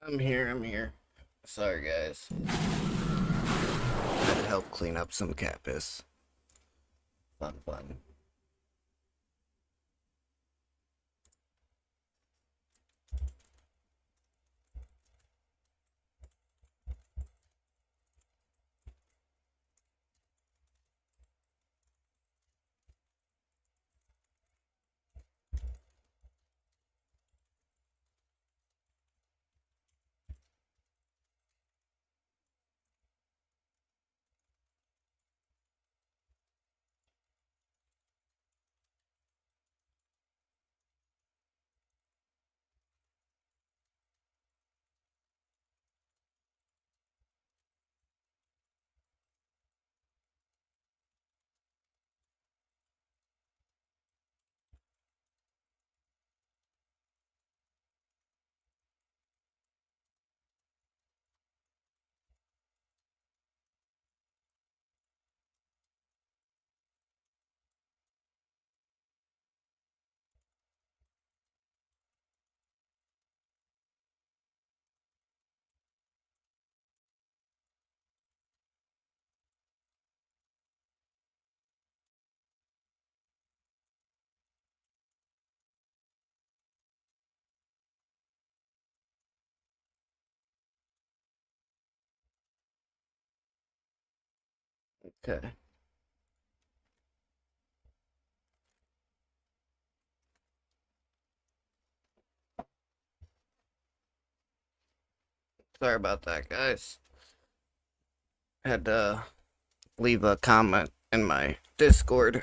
I'm here. Sorry, guys. Had to help clean up some cat piss. Fun. Okay. Sorry about that, guys. Had to leave a comment in my Discord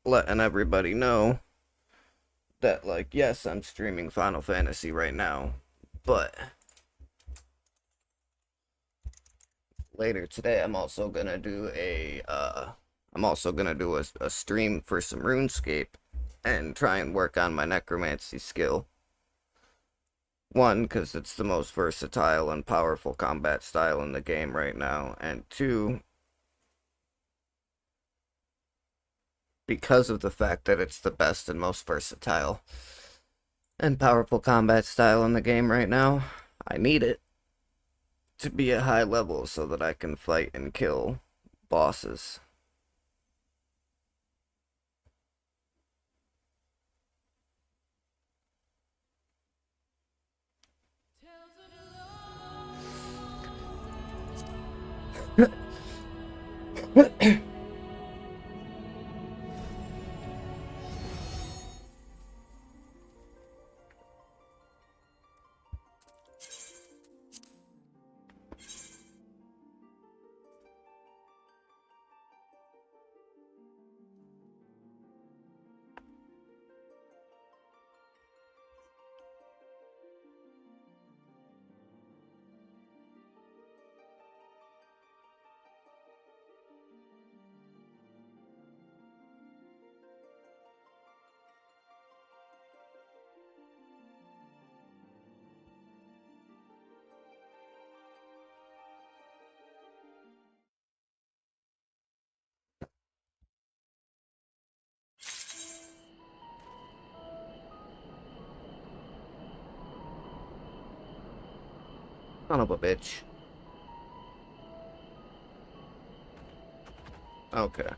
letting everybody know that, like, yes, I'm streaming Final Fantasy right now, but later today I'm also gonna do a stream for some RuneScape and try and work on my necromancy skill. One, because it's the most versatile and powerful combat style in the game right now, and two, because of the fact that it's the best and most versatile and powerful combat style in the game right now, I need it to be at high level so that I can fight and kill bosses. Son of a bitch. Okay.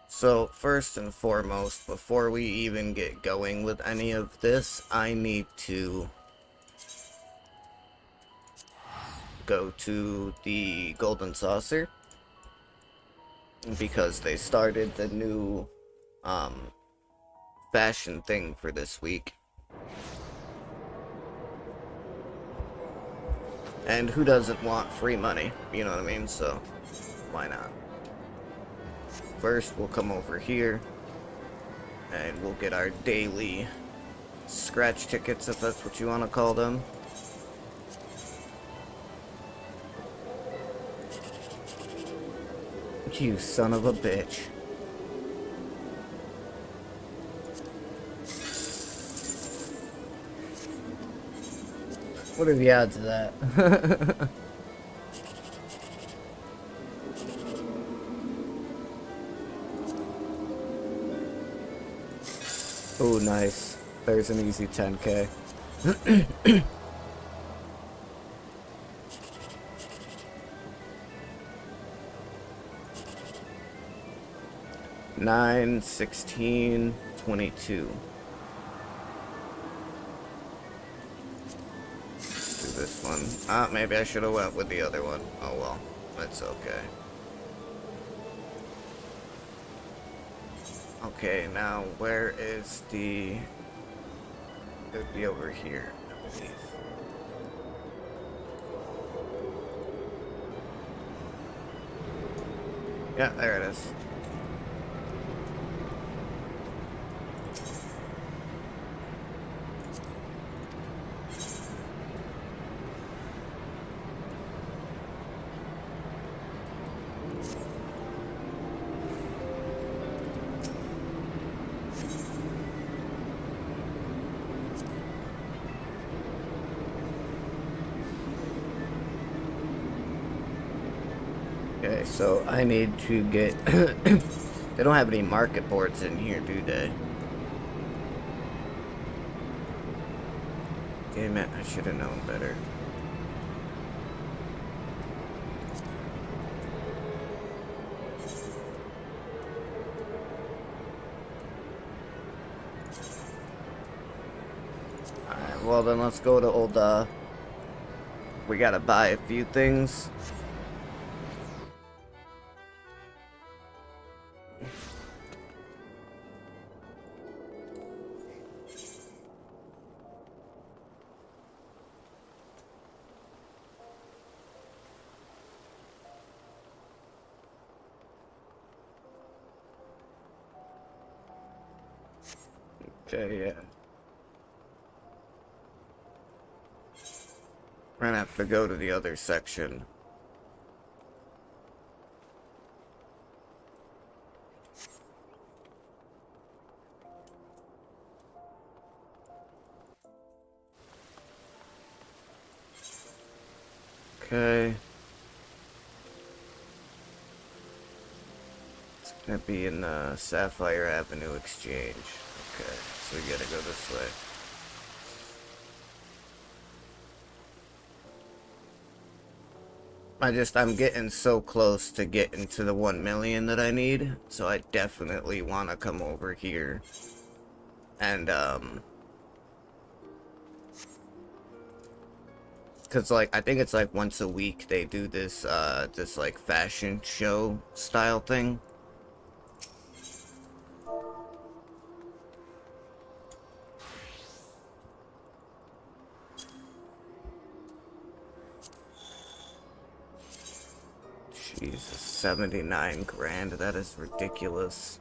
So, first and foremost, before we even get going with any of this, I need to go to the Golden Saucer, because they started the new, fashion thing for this week. And who doesn't want free money? You know what I mean? So, why not? First, we'll come over here, and we'll get our daily scratch tickets, if that's what you want to call them. You son of a bitch. What are the odds of that? Oh, nice. There's an easy 10K. 9, 16, 22. Do this one. Maybe I should have went with the other one. Oh well, that's okay. Okay, now where is the... It would be over here, I believe. Yeah, there it is. Okay, so I need to get... They don't have any market boards in here, do they? Damn it, I should have known better. Alright, well then let's go to old, we gotta buy a few things. Okay, yeah. We're gonna have to go to the other section. Okay. It's gonna be in the Sapphire Avenue Exchange. Okay, so we gotta go this way. I'm getting so close to getting to the 1 million that I need, so I definitely want to come over here and, because, like, I think it's, like, once a week they do this, this, like, fashion show style thing. Jesus, 79 grand, that is ridiculous.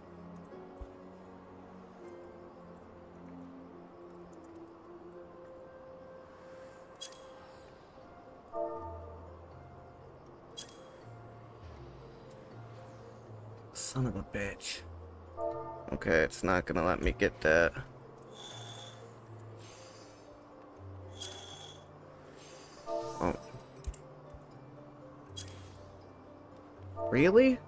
Son of a bitch. Okay, it's not gonna let me get that. Oh. Really?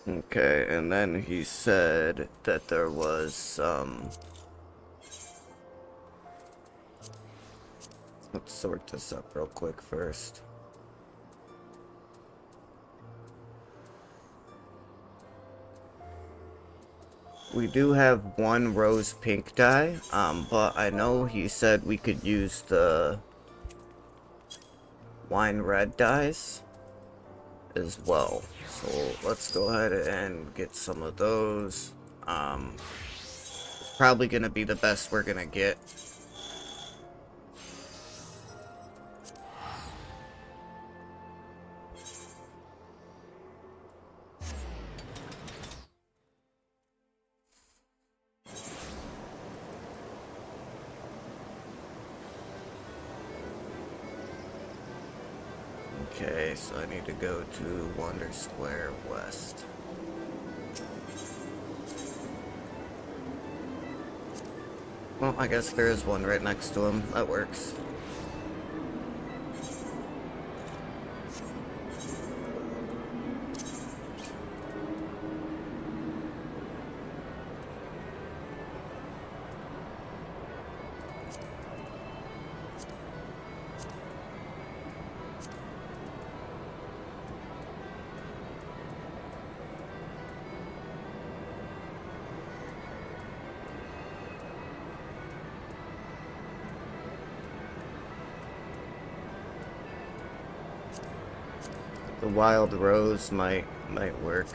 Okay, and then he said that there was some... Let's sort this up real quick first. We do have one rose pink dye, but I know he said we could use the wine red dyes as well. So let's go ahead and get some of those. It's probably gonna be the best we're gonna get. Okay, so I need to go to Wonder Square West. Well, I guess there is one right next to him. That works. The Wild Rose might work.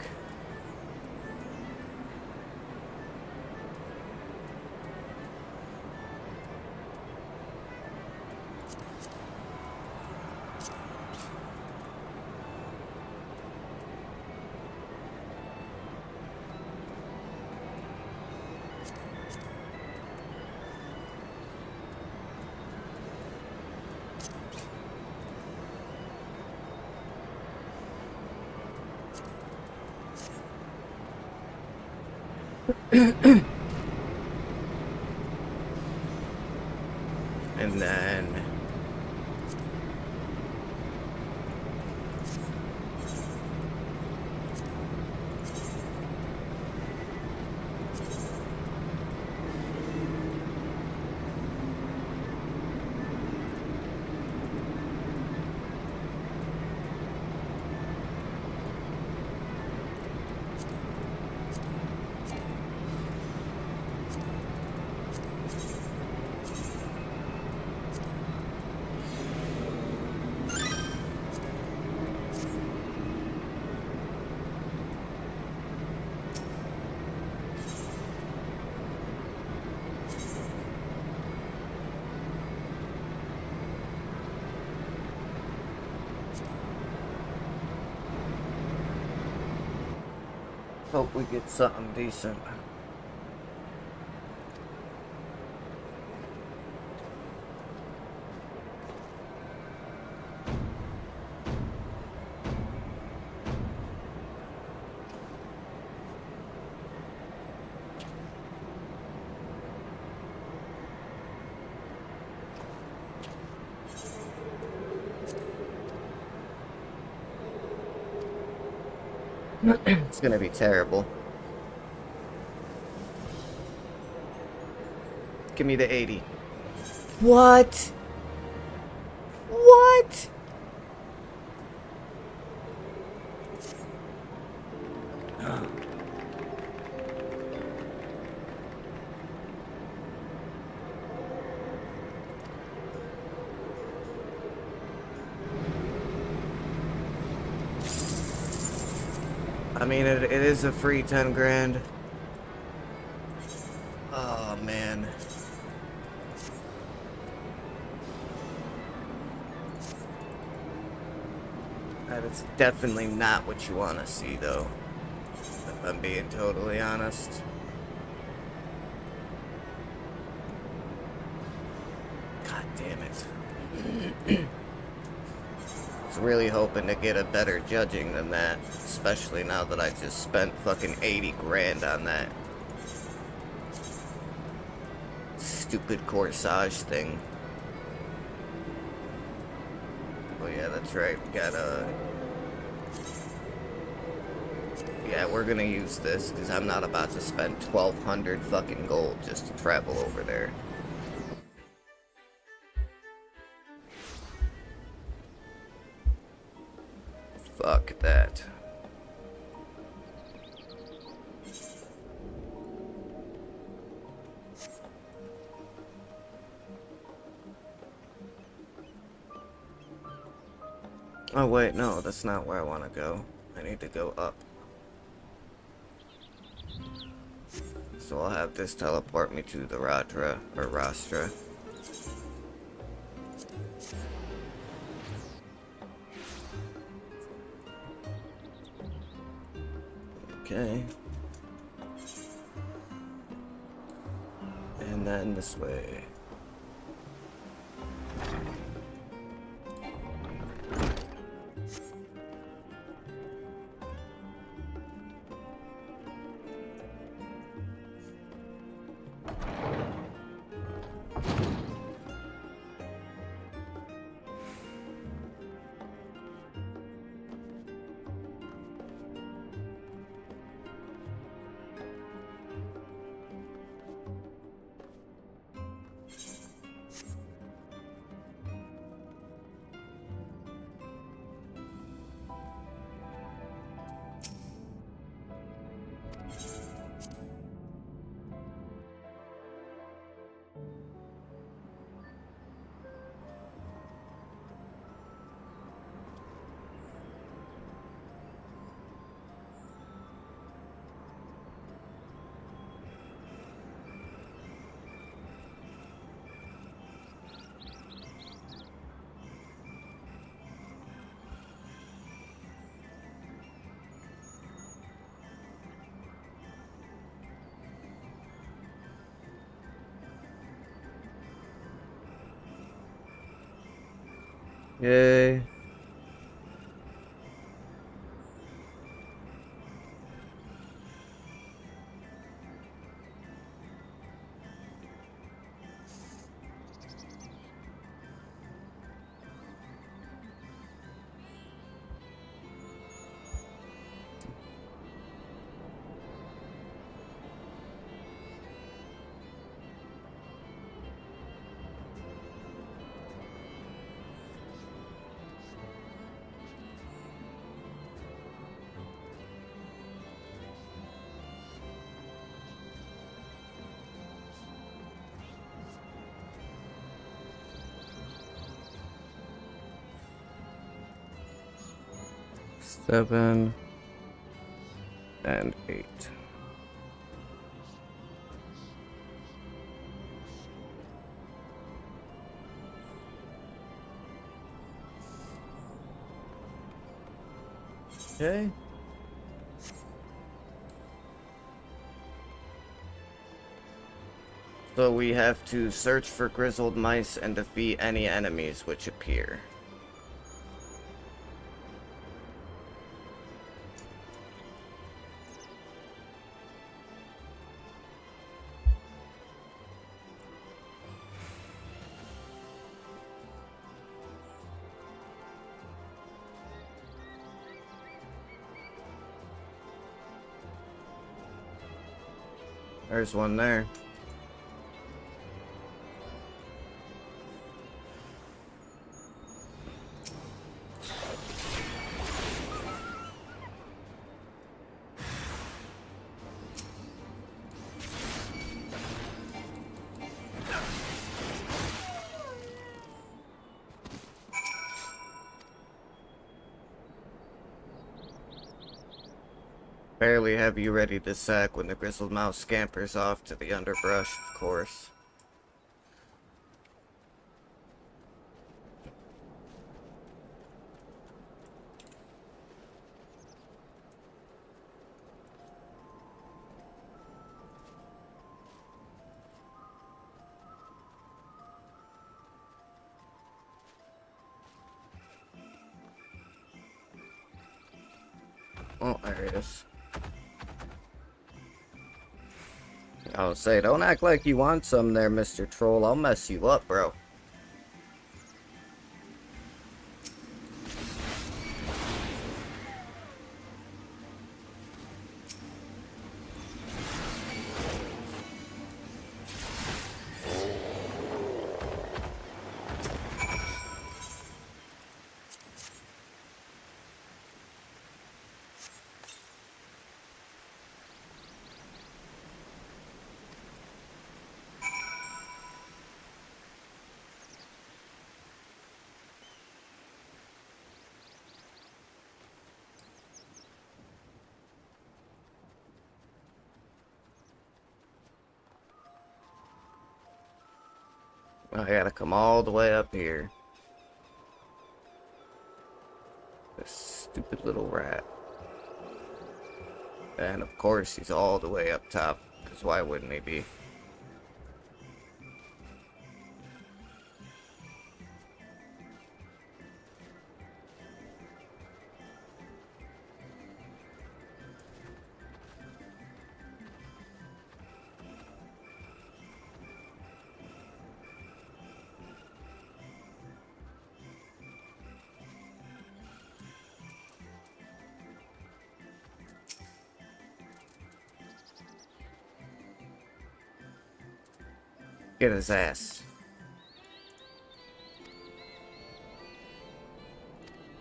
And then hope we get something decent. It's gonna be terrible. Give me the 80. What? What? I mean, it is a free 10 grand. Oh, man. That is definitely not what you want to see, though. If I'm being totally honest. God damn it. I was really hoping to get a better judging than that. Especially now that I just spent fucking 80 grand on that stupid corsage thing. Oh yeah, that's right. We gotta... Yeah, we're gonna use this, because I'm not about to spend 1,200 fucking gold just to travel over there. Fuck that. Oh wait, no, that's not where I want to go. I need to go up. So I'll have this teleport me to the Radra, or Rastra. Okay. And then this way. Yay. Seven and 8. Okay. So we have to search for grizzled mice and defeat any enemies which appear. There's one there. Barely have you ready to sack when the grizzled mouse scampers off to the underbrush, of course. Oh, there it is. I'll say, don't act like you want some there, Mr. Troll. I'll mess you up, bro. I gotta come all the way up here. This stupid little rat. And of course he's all the way up top, because why wouldn't he be? Get his ass.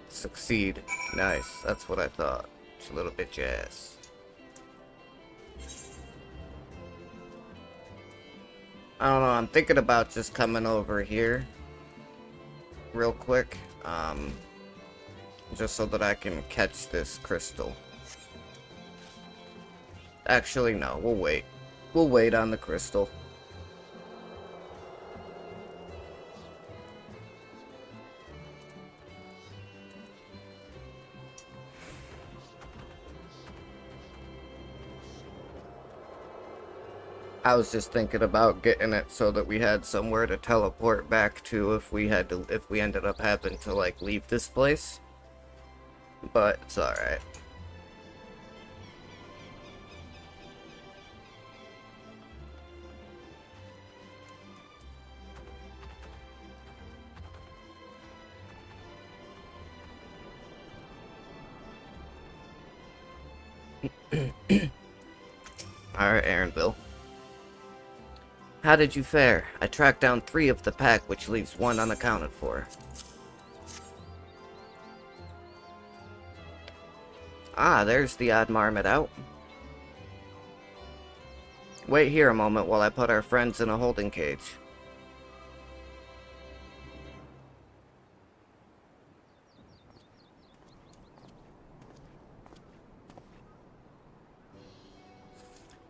Succeed. Nice. That's what I thought. Just a little bitch ass. I don't know. I'm thinking about just coming over here real quick. Just so that I can catch this crystal. Actually, no. We'll wait. We'll wait on the crystal. I was just thinking about getting it so that we had somewhere to teleport back to if we ended up having to, like, leave this place. But it's alright. Alright, Aaronville. How did you fare? I tracked down 3 of the pack, which leaves 1 unaccounted for. Ah, there's the odd marmot out. Wait here a moment while I put our friends in a holding cage.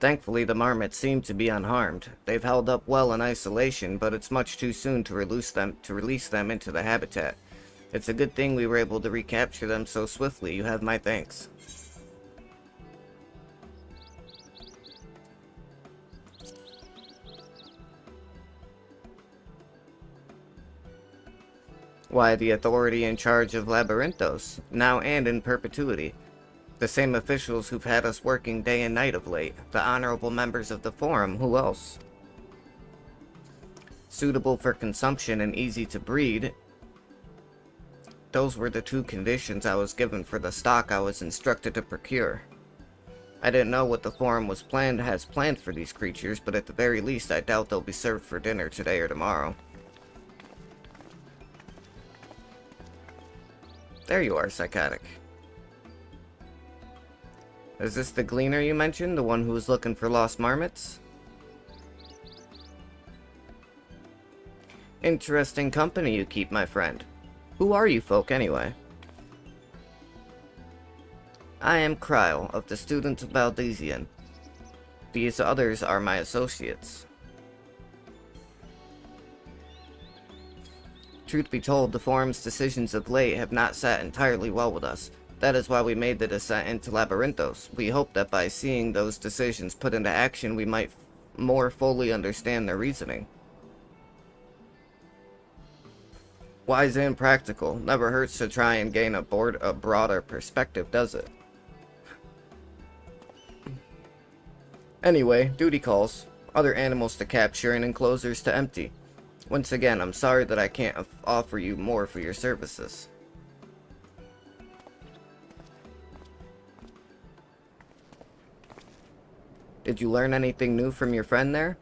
Thankfully, the marmots seem to be unharmed. They've held up well in isolation, but it's much too soon to release them into the habitat. It's a good thing we were able to recapture them so swiftly. You have my thanks. Why, the authority in charge of Labyrinthos, now and in perpetuity. The same officials who've had us working day and night of late. The honorable members of the Forum, who else? Suitable for consumption and easy to breed. Those were the 2 conditions I was given for the stock I was instructed to procure. I didn't know what the Forum has planned for these creatures, but at the very least I doubt they'll be served for dinner today or tomorrow. There you are, Psychotic. Is this the gleaner you mentioned? The one who was looking for lost marmots? Interesting company you keep, my friend. Who are you folk, anyway? I am Kryle, of the Students of Baldesian. These others are my associates. Truth be told, the Forum's decisions of late have not sat entirely well with us. That is why we made the descent into Labyrinthos. We hope that by seeing those decisions put into action, we might more fully understand their reasoning. Wise and practical. Never hurts to try and gain a broader perspective, does it? Anyway, duty calls. Other animals to capture and enclosures to empty. Once again, I'm sorry that I can't offer you more for your services. Did you learn anything new from your friend there?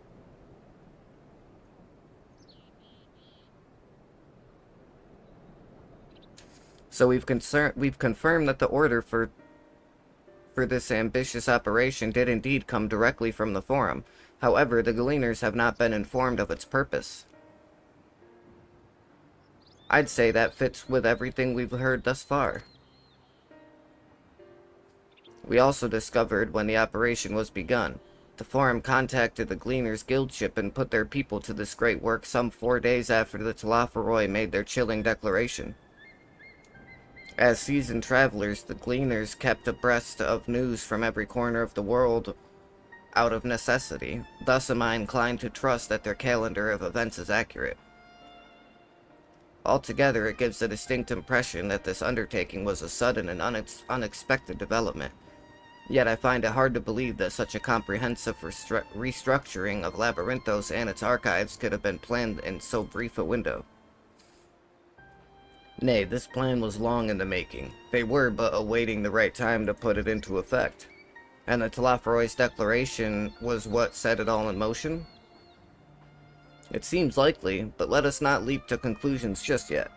So we've confirmed that the order for this ambitious operation did indeed come directly from the Forum. However, the Gleaners have not been informed of its purpose. I'd say that fits with everything we've heard thus far. We also discovered when the operation was begun. The Forum contacted the Gleaners Guild ship and put their people to this great work some 4 days after the Talaferoi made their chilling declaration. As seasoned travelers, the Gleaners kept abreast of news from every corner of the world out of necessity. Thus am I inclined to trust that their calendar of events is accurate. Altogether, it gives a distinct impression that this undertaking was a sudden and unexpected development. Yet I find it hard to believe that such a comprehensive restructuring of Labyrinthos and its archives could have been planned in so brief a window. Nay, this plan was long in the making. They were but awaiting the right time to put it into effect. And the Talaferoi's declaration was what set it all in motion? It seems likely, but let us not leap to conclusions just yet.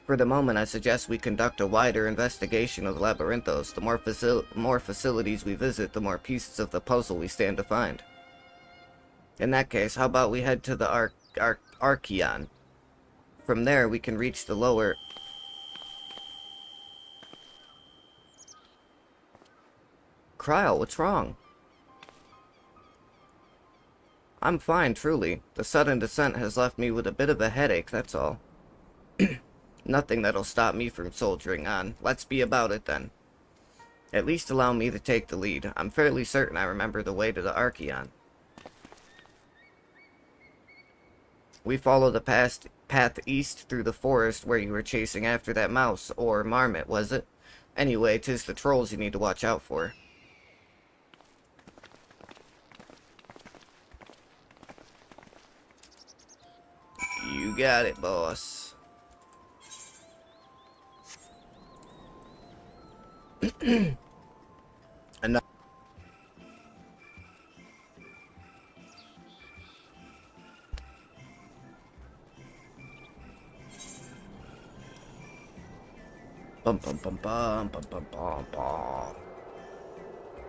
For the moment, I suggest we conduct a wider investigation of Labyrinthos. The more facilities we visit, the more pieces of the puzzle we stand to find. In that case, how about we head to the Archeon? From there, we can reach the lower... Kryle, what's wrong? I'm fine, truly. The sudden descent has left me with a bit of a headache, that's all. Nothing that'll stop me from soldiering on. Let's be about it, then. At least allow me to take the lead. I'm fairly certain I remember the way to the Archeon. We follow the path east through the forest where you were chasing after that mouse, or marmot, was it? Anyway, 'tis the trolls you need to watch out for. You got it, boss. Enough. Bum bum bum bum bum bum bum bum.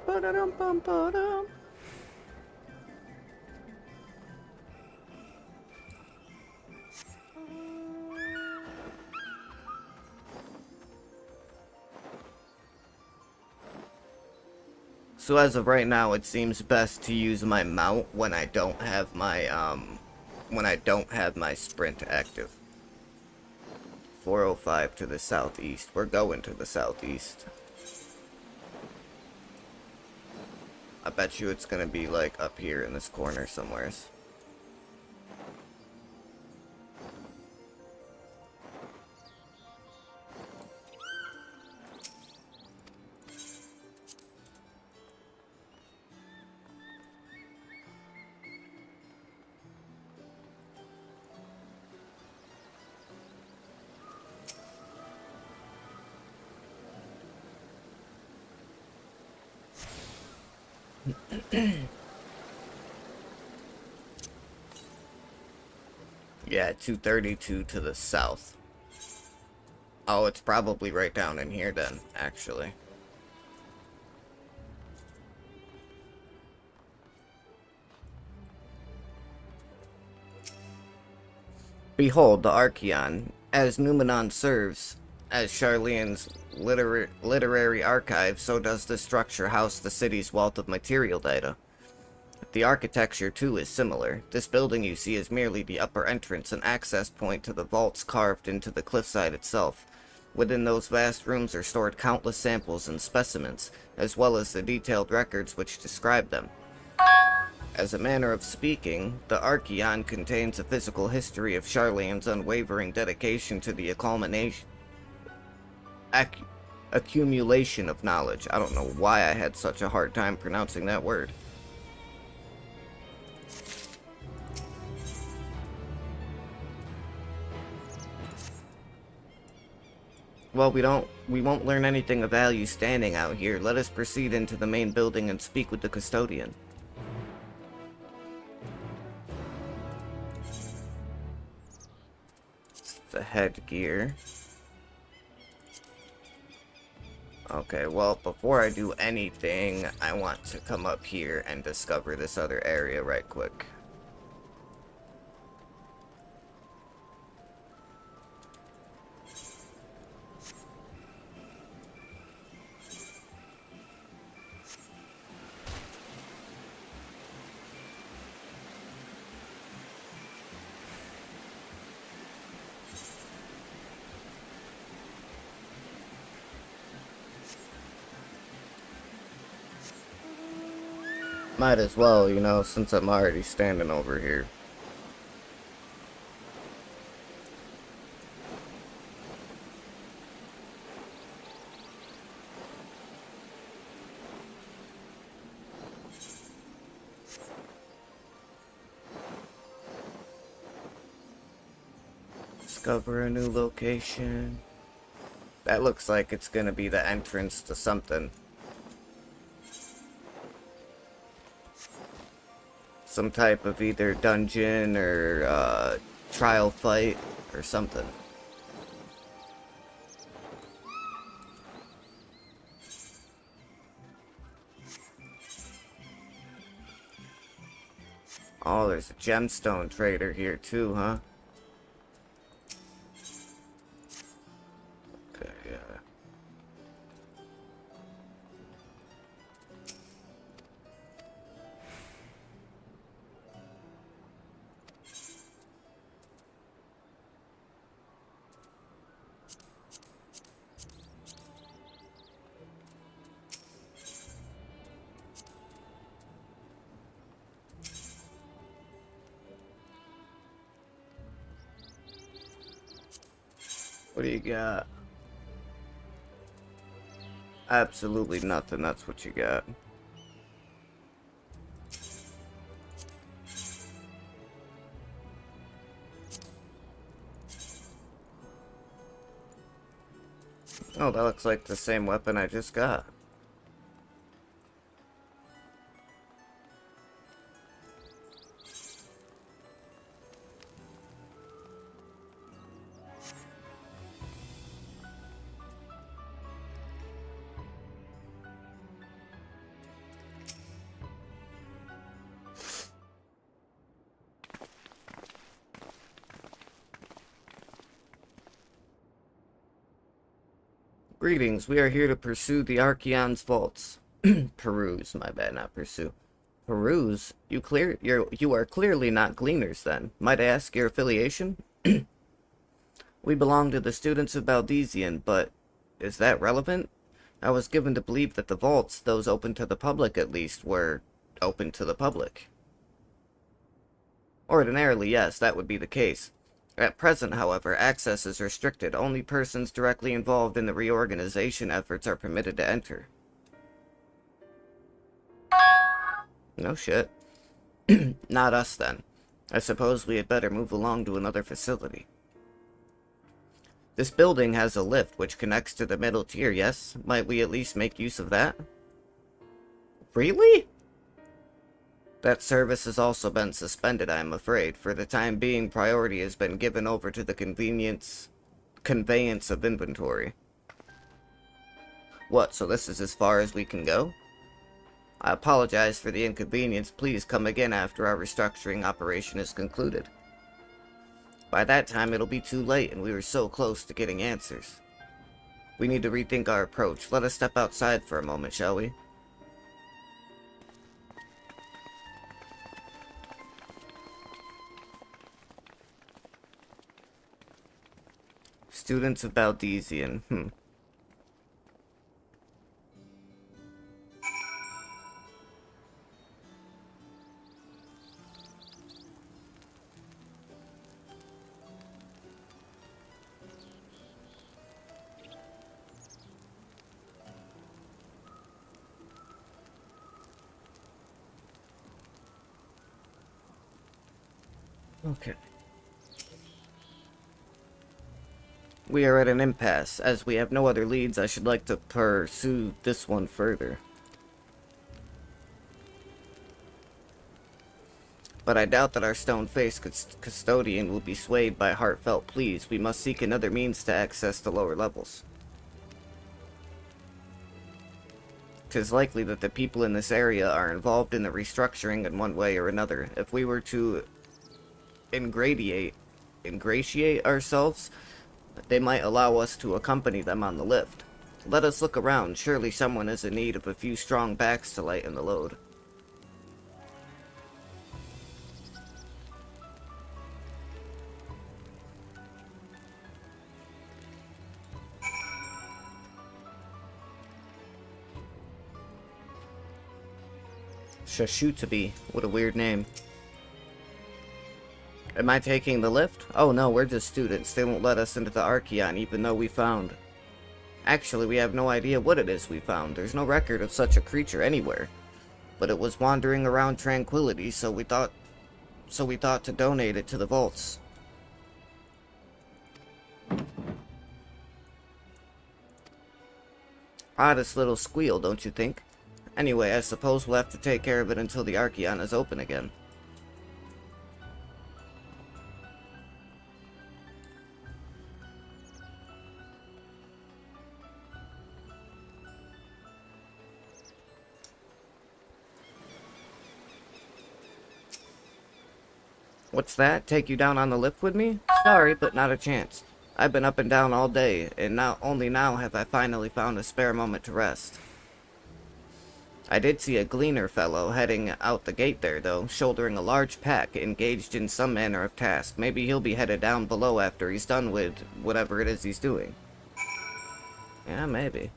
Ba-da-dum bum ba-dum. So as of right now, it seems best to use my mount when I don't have my sprint active. 405 to the southeast. We're going to the southeast. I bet you it's gonna be like up here in this corner somewheres. Yeah, 232 to the south. Oh, it's probably right down in here then, actually. Behold, the Archeon. As Numenon serves as Charlene's literary archive, so does this structure house the city's wealth of material data. The architecture, too, is similar. This building you see is merely the upper entrance and access point to the vaults carved into the cliffside itself. Within those vast rooms are stored countless samples and specimens, as well as the detailed records which describe them. As a manner of speaking, the Archeon contains a physical history of Charlene's unwavering dedication to the accumulation of knowledge. I don't know why I had such a hard time pronouncing that word. Well, we won't learn anything of value standing out here. Let us proceed into the main building and speak with the custodian. The headgear. Okay, well, before I do anything, I want to come up here and discover this other area right quick. Might as well, you know, since I'm already standing over here. Discover a new location. That looks like it's gonna be the entrance to something. Some type of either dungeon or trial fight or something. Oh, there's a gemstone trader here too, huh? Okay, yeah. What do you got? Absolutely nothing, that's what you got. Oh, that looks like the same weapon I just got. Greetings, we are here to pursue the Archeon's vaults. Peruse, my bad, not pursue. Peruse? You are clearly not gleaners then. Might I ask your affiliation? We belong to the students of Baldesian, but is that relevant? I was given to believe that the vaults, those open to the public at least, were open to the public. Ordinarily, yes, that would be the case. At present, however, access is restricted. Only persons directly involved in the reorganization efforts are permitted to enter. No shit. Not us, then. I suppose we had better move along to another facility. This building has a lift which connects to the middle tier, yes? Might we at least make use of that? Really? That service has also been suspended, I am afraid. For the time being, priority has been given over to the conveyance of inventory. What, so this is as far as we can go? I apologize for the inconvenience. Please come again after our restructuring operation is concluded. By that time, it'll be too late, and we were so close to getting answers. We need to rethink our approach. Let us step outside for a moment, shall we? Students of Baldesian. Okay. We are at an impasse. As we have no other leads, I should like to pursue this one further. But I doubt that our stone-faced custodian will be swayed by heartfelt pleas. We must seek another means to access the lower levels. 'Tis likely that the people in this area are involved in the restructuring in one way or another. If we were to ingratiate ourselves, they might allow us to accompany them on the lift. Let us look around. Surely someone is in need of a few strong backs to lighten the load. Shashutabi. What a weird name. Am I taking the lift? Oh no, we're just students. They won't let us into the Archeon even though we found... Actually, we have no idea what it is we found. There's no record of such a creature anywhere. But it was wandering around Tranquility, so we thought to donate it to the vaults. Oddest little squeal, don't you think? Anyway, I suppose we'll have to take care of it until the Archeon is open again. What's that? Take you down on the lift with me? Sorry, but not a chance. I've been up and down all day, and only now have I finally found a spare moment to rest. I did see a gleaner fellow heading out the gate there, though, shouldering a large pack, engaged in some manner of task. Maybe he'll be headed down below after he's done with whatever it is he's doing. Yeah, maybe.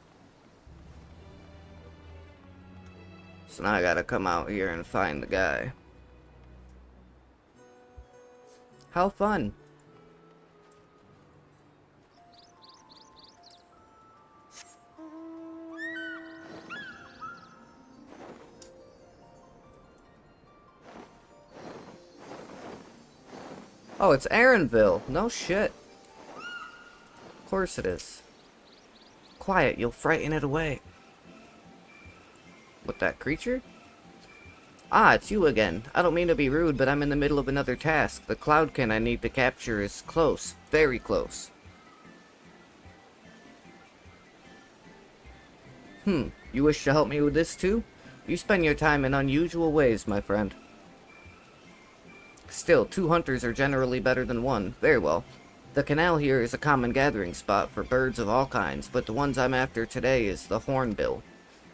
So now I gotta come out here and find the guy. How fun. Oh, it's Aaronville. No shit. Of course it is. Quiet, you'll frighten it away. What, that creature? Ah, it's you again. I don't mean to be rude, but I'm in the middle of another task. The cloudkin I need to capture is close. Very close. You wish to help me with this too? You spend your time in unusual ways, my friend. Still, 2 hunters are generally better than 1. Very well. The canal here is a common gathering spot for birds of all kinds, but the ones I'm after today is the hornbill.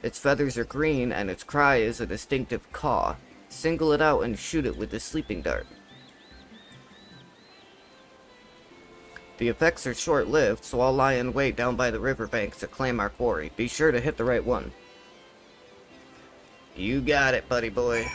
Its feathers are green, and its cry is a distinctive caw. Single it out and shoot it with the sleeping dart. The effects are short-lived, so I'll lie in wait down by the riverbanks to claim our quarry. Be sure to hit the right one. You got it, buddy boy.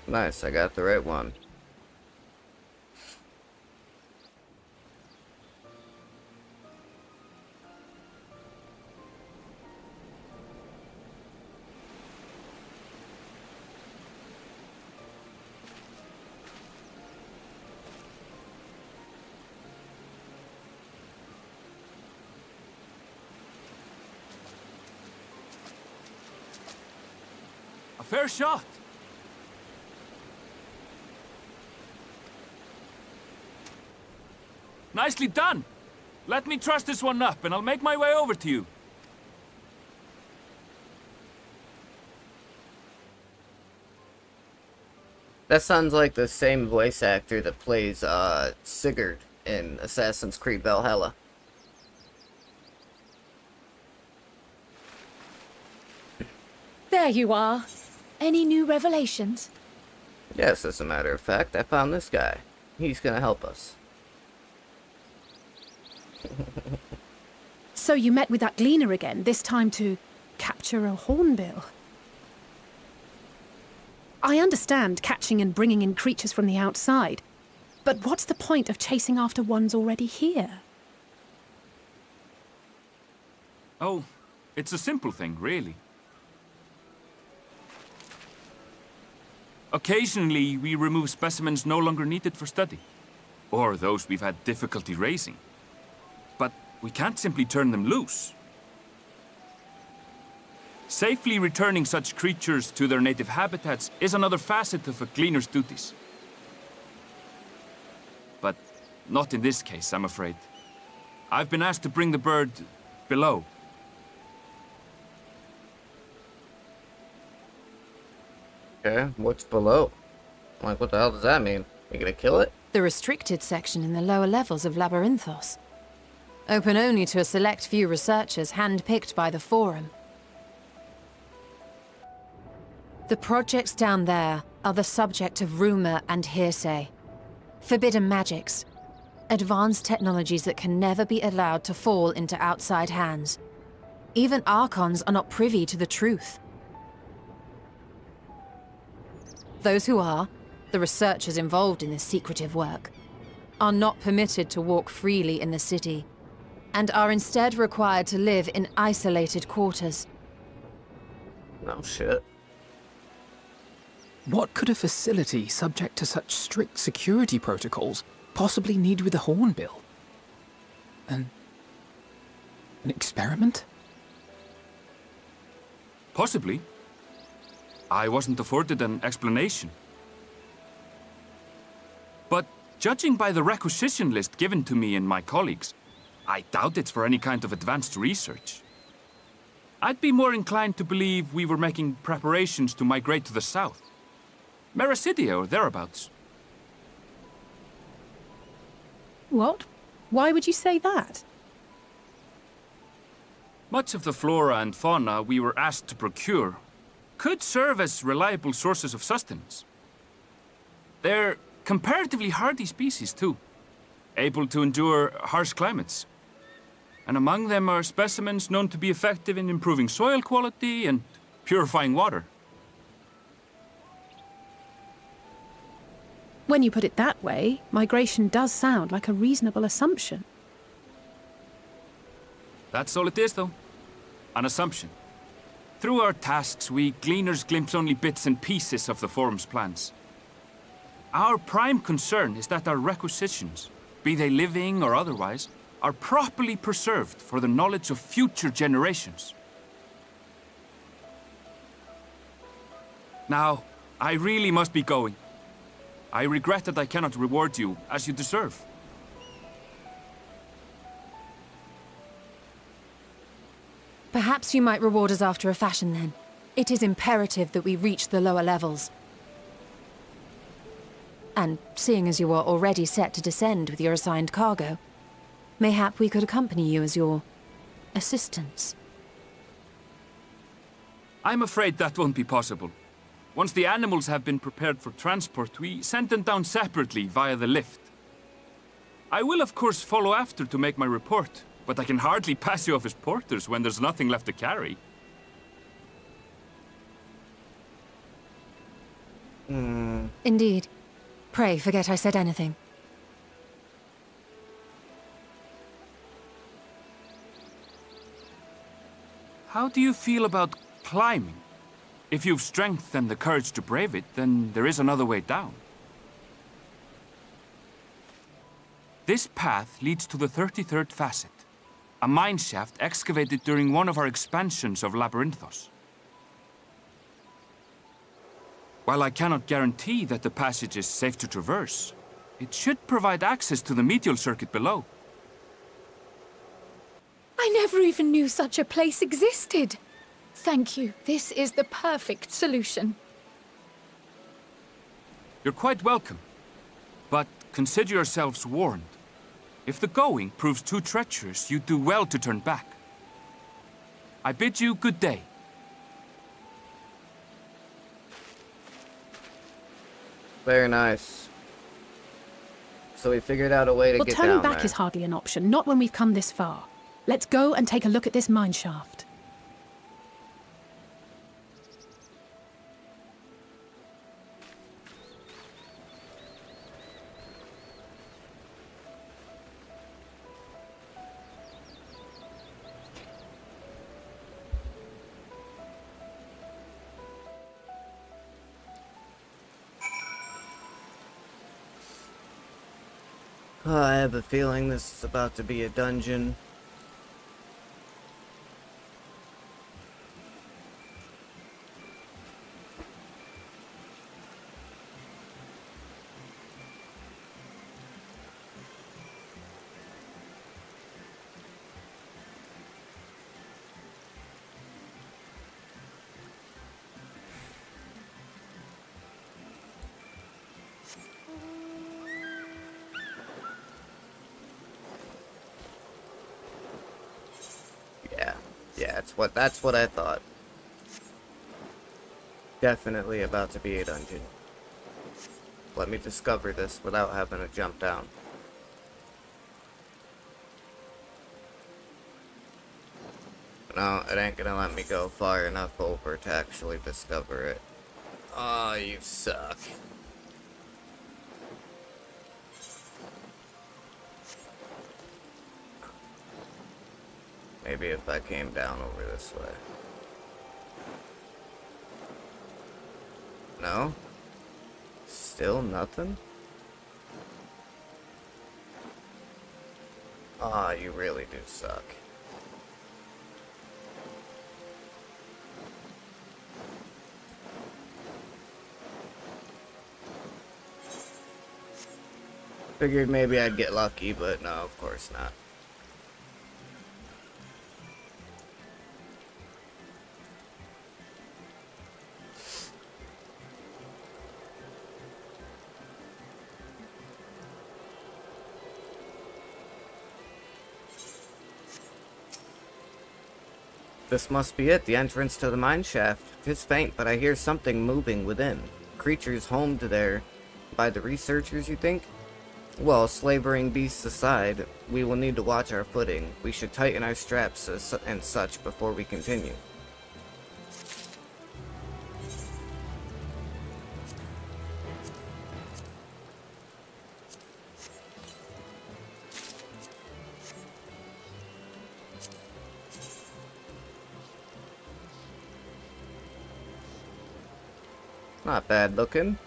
Nice, I got the right one. A fair shot. Nicely done. Let me truss this one up, and I'll make my way over to you. That sounds like the same voice actor that plays Sigurd in Assassin's Creed Valhalla. There you are. Any new revelations? Yes, as a matter of fact, I found this guy. He's gonna help us. So you met with that gleaner again, this time to capture a hornbill. I understand catching and bringing in creatures from the outside, but what's the point of chasing after ones already here? Oh, it's a simple thing, really. Occasionally, we remove specimens no longer needed for study, or those we've had difficulty raising. But we can't simply turn them loose. Safely returning such creatures to their native habitats is another facet of a gleaner's duties. But not in this case, I'm afraid. I've been asked to bring the bird below. Okay, what's below? Like, what the hell does that mean? You gonna kill it? The restricted section in the lower levels of Labyrinthos. Open only to a select few researchers handpicked by the Forum. The projects down there are the subject of rumor and hearsay. Forbidden magics. Advanced technologies that can never be allowed to fall into outside hands. Even Archons are not privy to the truth. Those who are, the researchers involved in this secretive work, are not permitted to walk freely in the city, and are instead required to live in isolated quarters. No shit. What could a facility subject to such strict security protocols possibly need with a hornbill? An experiment? Possibly. I wasn't afforded an explanation. But judging by the requisition list given to me and my colleagues, I doubt it's for any kind of advanced research. I'd be more inclined to believe we were making preparations to migrate to the south. Mericidia or thereabouts. What? Why would you say that? Much of the flora and fauna we were asked to procure could serve as reliable sources of sustenance. They're comparatively hardy species, too. Able to endure harsh climates. And among them are specimens known to be effective in improving soil quality and purifying water. When you put it that way, migration does sound like a reasonable assumption. That's all it is, though. An assumption. Through our tasks, we gleaners glimpse only bits and pieces of the Forum's plans. Our prime concern is that our requisitions, be they living or otherwise, are properly preserved for the knowledge of future generations. Now, I really must be going. I regret that I cannot reward you as you deserve. Perhaps you might reward us after a fashion, then. It is imperative that we reach the lower levels. And seeing as you are already set to descend with your assigned cargo, mayhap we could accompany you as your assistants. I'm afraid that won't be possible. Once the animals have been prepared for transport, we send them down separately via the lift. I will, of course, follow after to make my report, but I can hardly pass you off as porters when there's nothing left to carry. Indeed. Pray forget I said anything. How do you feel about climbing? If you've strength and the courage to brave it, then there is another way down. This path leads to the 33rd facet, a mine shaft excavated during one of our expansions of Labyrinthos. While I cannot guarantee that the passage is safe to traverse, it should provide access to the medial circuit below. I never even knew such a place existed. Thank you. This is the perfect solution. You're quite welcome, but consider yourselves warned. If the going proves too treacherous, you do well to turn back. I bid you good day. Very nice. So we figured out a way to Well, get turning down back there. is hardly an option, not when we've come this far. Let's go and take a look at this mine shaft. I have a feeling this is about to be a dungeon. Yeah, that's what I thought. Definitely about to be a dungeon. Let me discover this without having to jump down. No, it ain't gonna let me go far enough over to actually discover it. Oh, you suck. Maybe if I came down over this way. No? Still nothing? Ah, you really do suck. Figured maybe I'd get lucky, but no, of course not. This must be it, the entrance to the mine shaft. 'Tis faint, but I hear something moving within. Creatures homed there By the researchers, you think? Well, slavering beasts aside, we will need to watch our footing. We should tighten our straps and such before we continue. Not bad looking.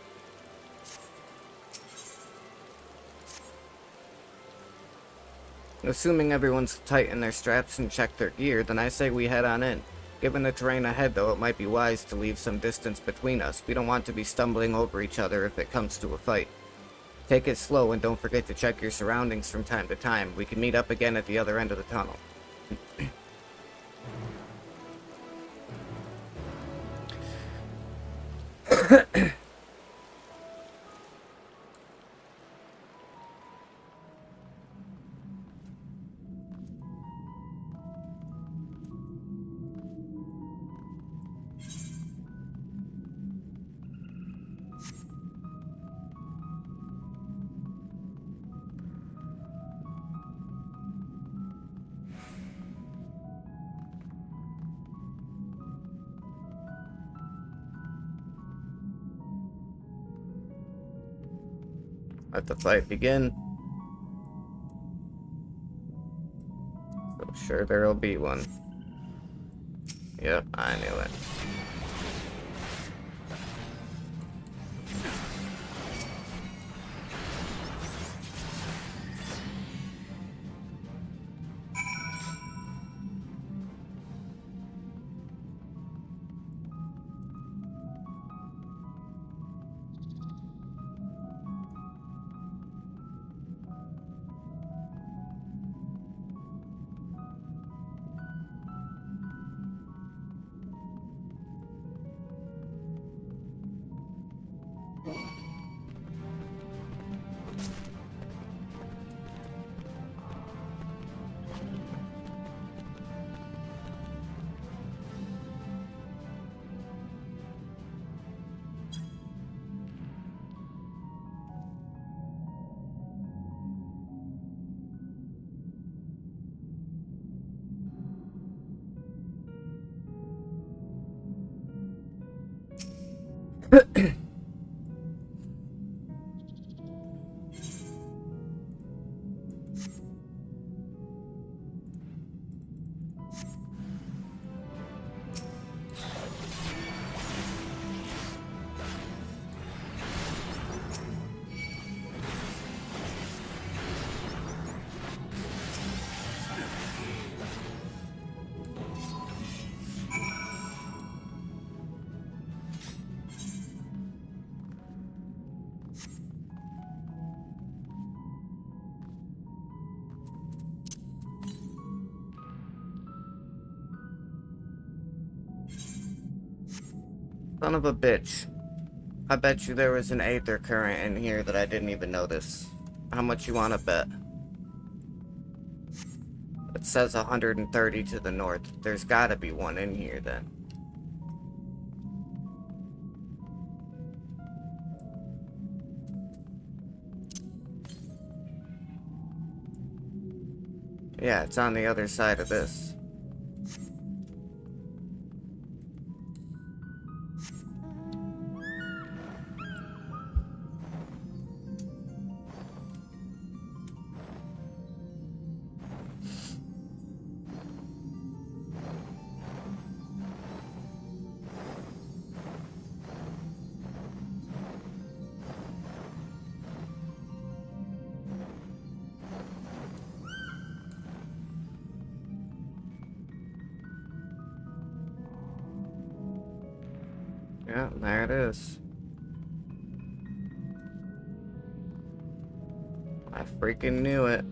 Assuming everyone's tightened their straps and checked their gear, then I say we head on in. Given the terrain ahead, though, it might be wise to leave some distance between us. We don't want to be stumbling over each other if it comes to a fight. Take it slow and don't forget to check your surroundings from time to time. We can meet up again at the other end of the tunnel. Let the fight begin. So sure there'll be one. Yep, I knew it. Son of a bitch. I bet you there was an aether current in here that I didn't even notice. How much you want to bet? It says 130 to the north. There's gotta be one in here then. Yeah, it's on the other side of this. Yeah, there it is. I freaking knew it.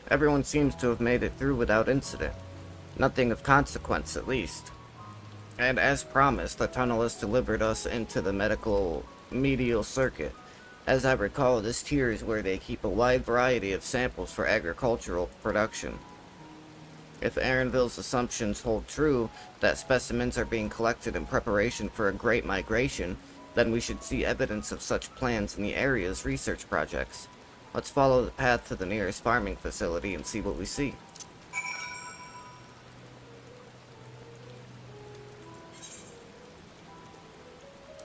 Everyone seems to have made it through without incident. Nothing of consequence, at least. And as promised, the tunnel has delivered us into the medial circuit. As I recall, this tier is where they keep a wide variety of samples for agricultural production. If Aaronville's assumptions hold true, that specimens are being collected in preparation for a great migration, then we should see evidence of such plans in the area's research projects. Let's follow the path to the nearest farming facility and see what we see.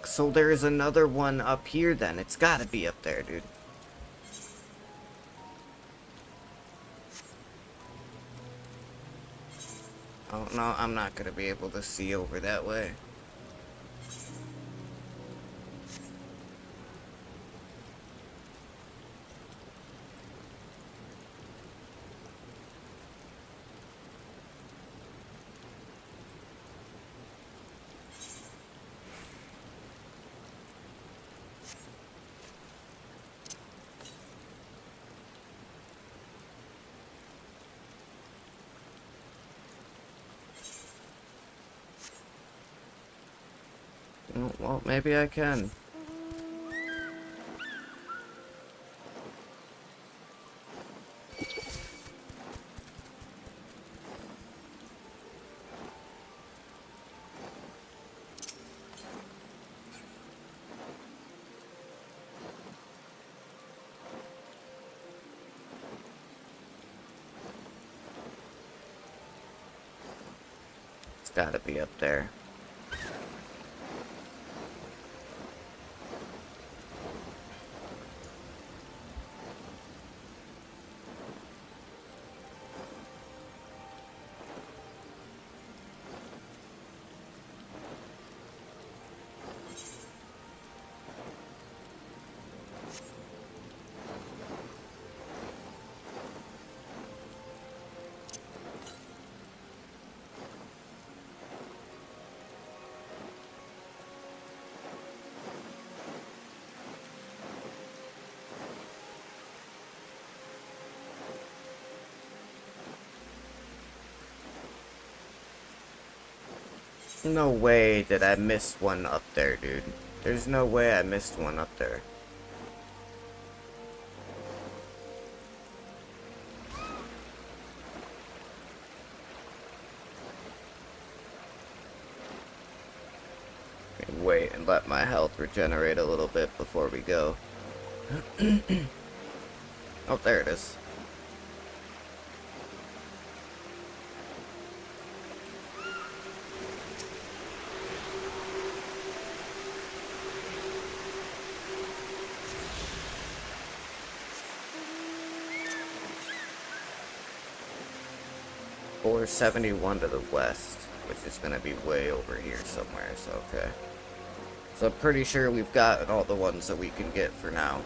So there's another one up here then. It's gotta be up there, dude. Oh, no, I'm not gonna be able to see over that way. Oh, well, maybe I can. It's gotta be up there. No way that I missed one up there, dude. There's no way I missed one up there. Wait and let my health regenerate a little bit before we go. Oh, there it is. Or 71 to the west, which is gonna be way over here somewhere, so okay. So I'm pretty sure we've got all the ones that we can get for now.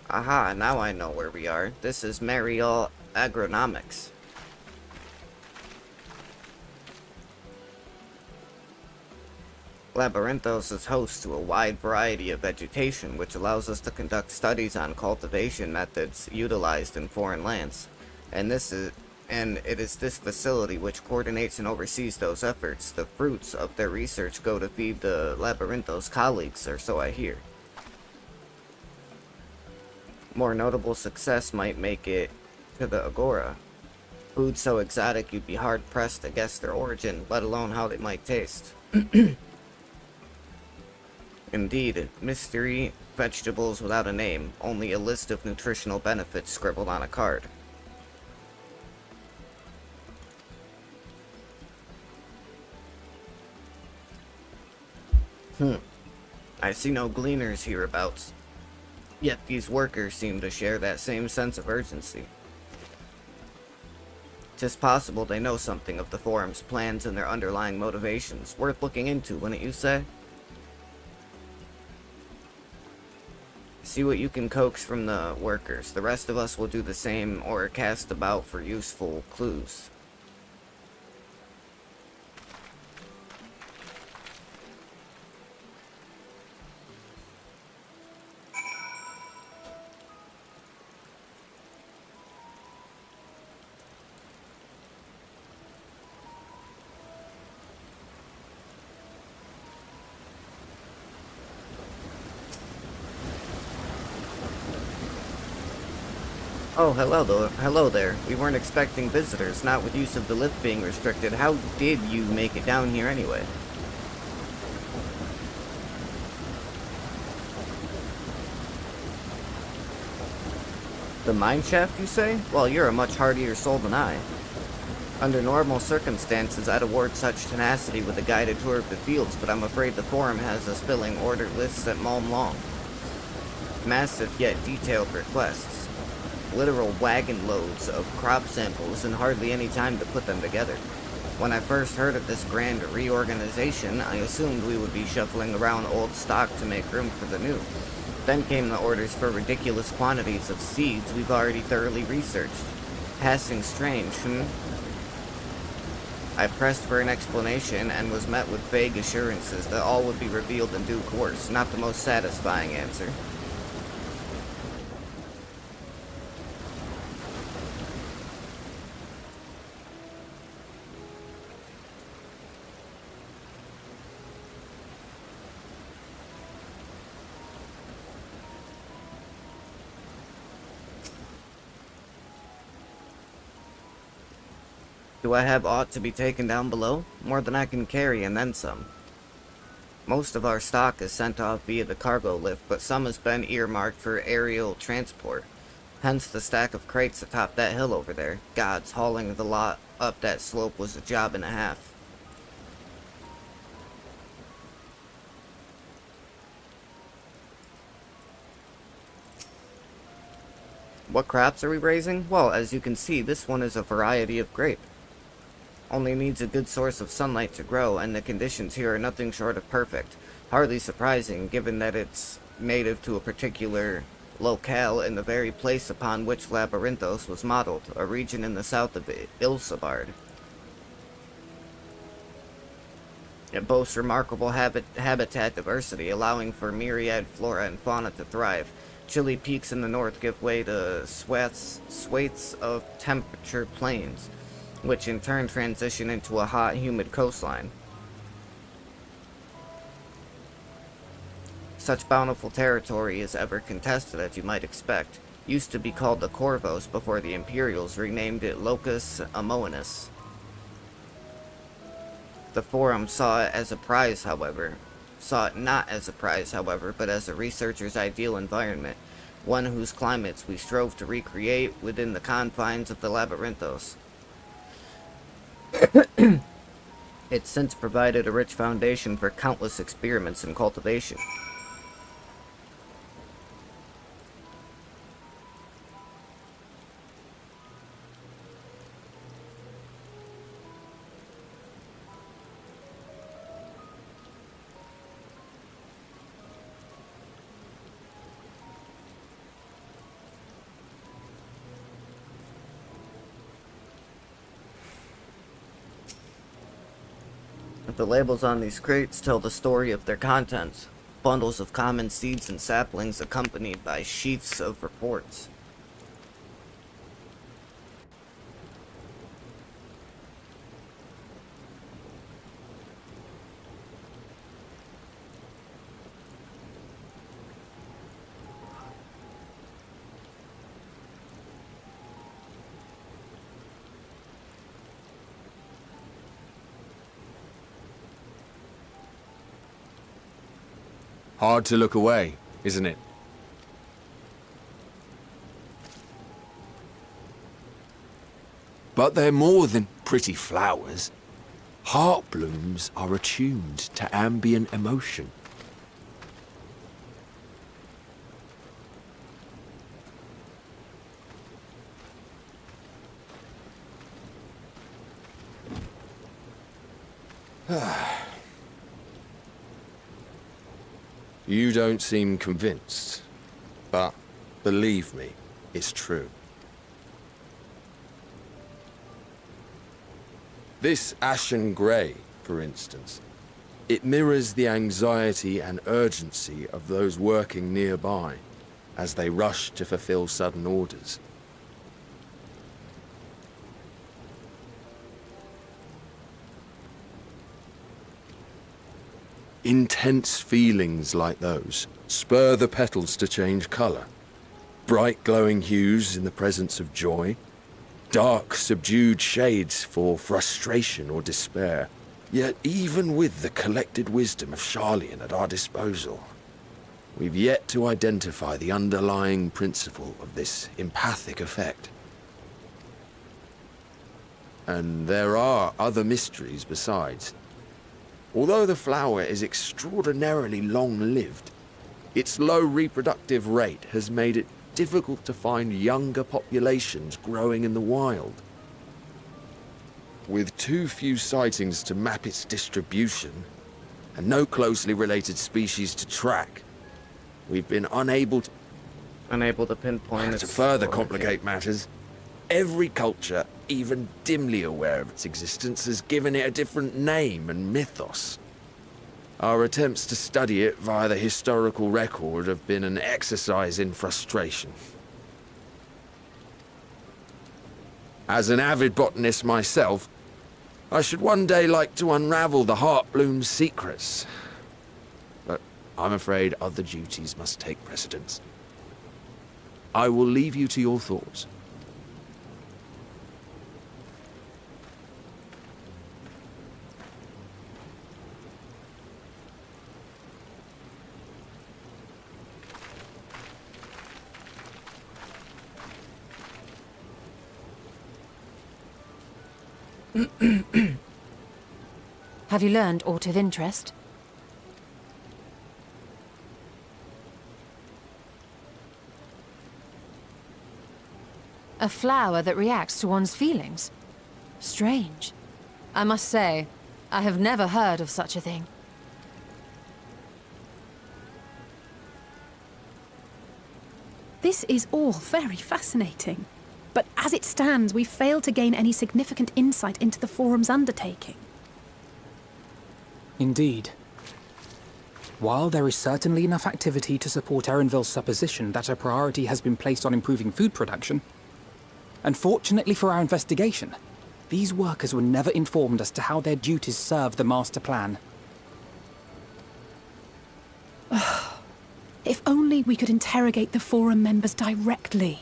Aha, now I know where we are. This is Mariol Agronomics. Labyrinthos is host to a wide variety of vegetation, which allows us to conduct studies on cultivation methods utilized in foreign lands. And it is this facility which coordinates and oversees those efforts. The fruits of their research go to feed the Labyrinthos colleagues, or so I hear. More notable success might make it to the Agora. Food so exotic you'd be hard-pressed to guess their origin, let alone how they might taste. Indeed, mystery, vegetables without a name, only a list of nutritional benefits scribbled on a card. I see no gleaners hereabouts. Yet these workers seem to share that same sense of urgency. 'Tis possible they know something of the Forum's plans and their underlying motivations. Worth looking into, wouldn't you say? See what you can coax from the workers. The rest of us will do the same or cast about for useful clues. Oh, hello there. We weren't expecting visitors, not with use of the lift being restricted. How did you make it down here anyway? The mine shaft, you say? Well, you're a much hardier soul than I. Under normal circumstances, I'd award such tenacity with a guided tour of the fields, but I'm afraid the Forum has us filling order lists at Malm Long. Massive yet detailed requests. Literal wagon loads of crop samples and hardly any time to put them together. When I first heard of this grand reorganization, I assumed we would be shuffling around old stock to make room for the new. Then came the orders for ridiculous quantities of seeds we've already thoroughly researched. Passing strange, I pressed for an explanation and was met with vague assurances that all would be revealed in due course. Not the most satisfying answer. Do I have aught to be taken down below? More than I can carry and then some. Most of our stock is sent off via the cargo lift, but some has been earmarked for aerial transport. Hence the stack of crates atop that hill over there. Gods, hauling the lot up that slope was a job and a half. What crops are we raising? Well, as you can see, this one is a variety of grape. Only needs a good source of sunlight to grow, and the conditions here are nothing short of perfect. Hardly surprising, given that it's native to a particular locale in the very place upon which Labyrinthos was modeled, a region in the south of Ilsabard. It boasts remarkable habitat diversity, allowing for myriad flora and fauna to thrive. Chilly peaks in the north give way to swathes of temperature plains, which in turn transition into a hot, humid coastline. Such bountiful territory is ever contested, as you might expect. Used to be called the Corvos before the Imperials renamed it Locus Amoenus. The Forum saw it not as a prize, however, but as a researcher's ideal environment, one whose climates we strove to recreate within the confines of the Labyrinthos. It's since provided a rich foundation for countless experiments and cultivation. The labels on these crates tell the story of their contents. Bundles of common seeds and saplings accompanied by sheafs of reports. Hard to look away, isn't it? But they're more than pretty flowers. Heart blooms are attuned to ambient emotion. You don't seem convinced, but believe me, it's true. This ashen grey, for instance, it mirrors the anxiety and urgency of those working nearby as they rush to fulfill sudden orders. Intense feelings like those spur the petals to change colour. Bright glowing hues in the presence of joy, dark subdued shades for frustration or despair. Yet even with the collected wisdom of Charlian at our disposal, we've yet to identify the underlying principle of this empathic effect. And there are other mysteries besides. Although the flower is extraordinarily long-lived, its low reproductive rate has made it difficult to find younger populations growing in the wild. With too few sightings to map its distribution, and no closely related species to track, we've been unable Unable to pinpoint its to further origin. complicate matters. Every culture, even dimly aware of its existence, has given it a different name and mythos. Our attempts to study it via the historical record have been an exercise in frustration. As an avid botanist myself, I should one day like to unravel the Heartbloom's secrets. But I'm afraid other duties must take precedence. I will leave you to your thoughts. Have you learned aught of interest? A flower that reacts to one's feelings? Strange. I must say, I have never heard of such a thing. This is all very fascinating. But as it stands, we've failed to gain any significant insight into the Forum's undertaking. Indeed. While there is certainly enough activity to support Erenville's supposition that a priority has been placed on improving food production, unfortunately for our investigation, these workers were never informed as to how their duties serve the master plan. If only we could interrogate the Forum members directly.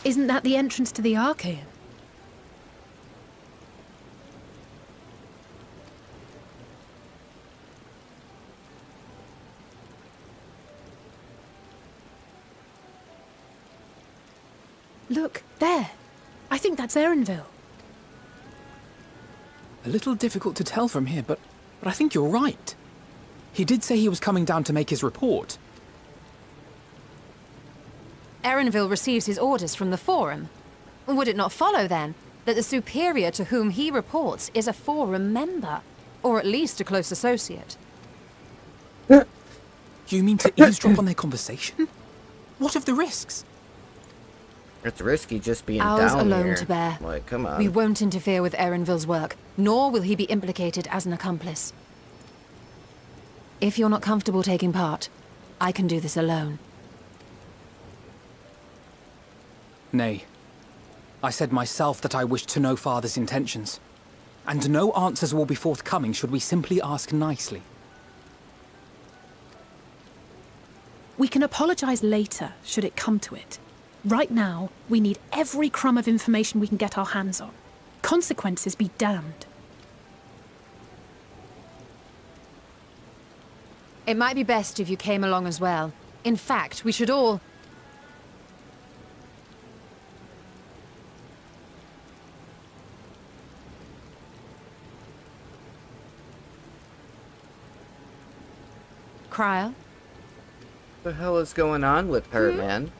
Isn't that the entrance to the Archaean? Look, there. I think that's Erenville. A little difficult to tell from here, but I think you're right. He did say he was coming down to make his report. Erenville receives his orders from the Forum. Would it not follow, then, that the superior to whom he reports is a Forum member? Or at least a close associate? You mean to eavesdrop on their conversation? What of the risks? It's risky just being Ours down alone here. to bear. Like, come on. We won't interfere with Erenville's work, nor will he be implicated as an accomplice. If you're not comfortable taking part, I can do this alone. Nay. I said myself that I wished to know Father's intentions. And no answers will be forthcoming should we simply ask nicely. We can apologize later, should it come to it. Right now, we need every crumb of information we can get our hands on. Consequences be damned. It might be best if you came along as well. In fact, we should all... Cryle? The hell is going on with her, man?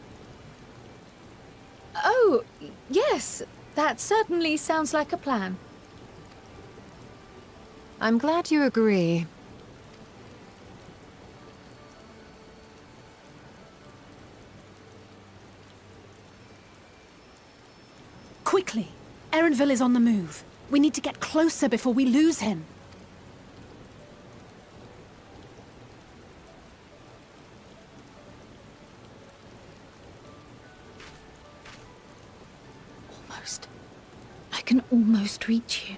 Oh, yes. That certainly sounds like a plan. I'm glad you agree. Quickly! Erenville is on the move. We need to get closer before we lose him. Almost. I can almost reach you.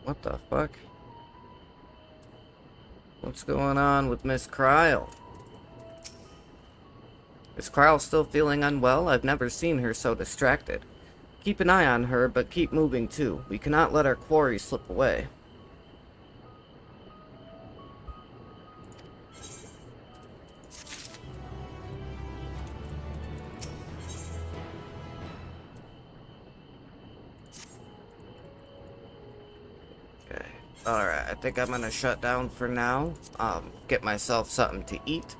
What the fuck? What's going on with Miss Cryle? Is Cryle still feeling unwell? I've never seen her so distracted. Keep an eye on her, but keep moving too. We cannot let our quarry slip away. Okay. Alright, I think I'm gonna shut down for now. Get myself something to eat.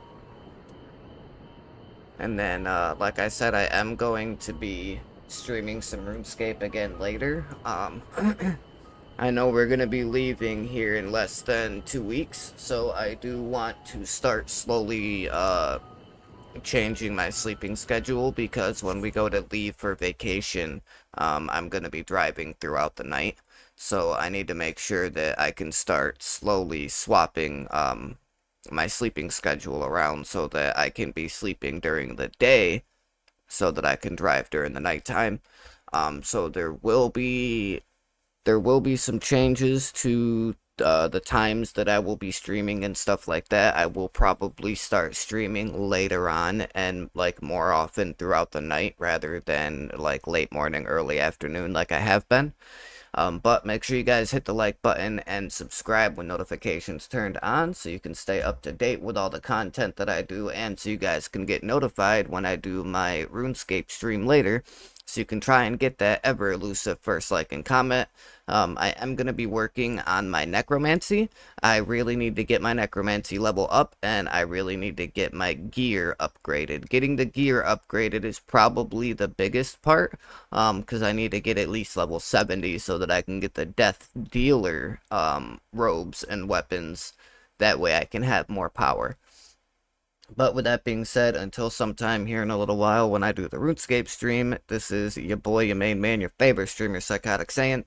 And then, like I said, I am going to be streaming some RuneScape again later. I know we're gonna be leaving here in less than 2 weeks, so I do want to start slowly, changing my sleeping schedule, because when we go to leave for vacation, I'm gonna be driving throughout the night. So I need to make sure that I can start slowly swapping, my sleeping schedule around so that I can be sleeping during the day so that I can drive during the nighttime. So there will be some changes to the times that I will be streaming and stuff like that. I will probably start streaming later on and like more often throughout the night rather than like late morning, early afternoon like I have been. But make sure you guys hit the like button and subscribe when notifications turned on so you can stay up to date with all the content that I do, and so you guys can get notified when I do my RuneScape stream later, so you can try and get that ever elusive first like and comment. I am going to be working on my necromancy. I really need to get my necromancy level up, and I really need to get my gear upgraded. Getting the gear upgraded is probably the biggest part, because I need to get at least level 70 so that I can get the death dealer robes and weapons. That way I can have more power. But with that being said, until sometime here in a little while when I do the RuneScape stream, this is your boy, your main man, your favorite streamer, Psychotic, saying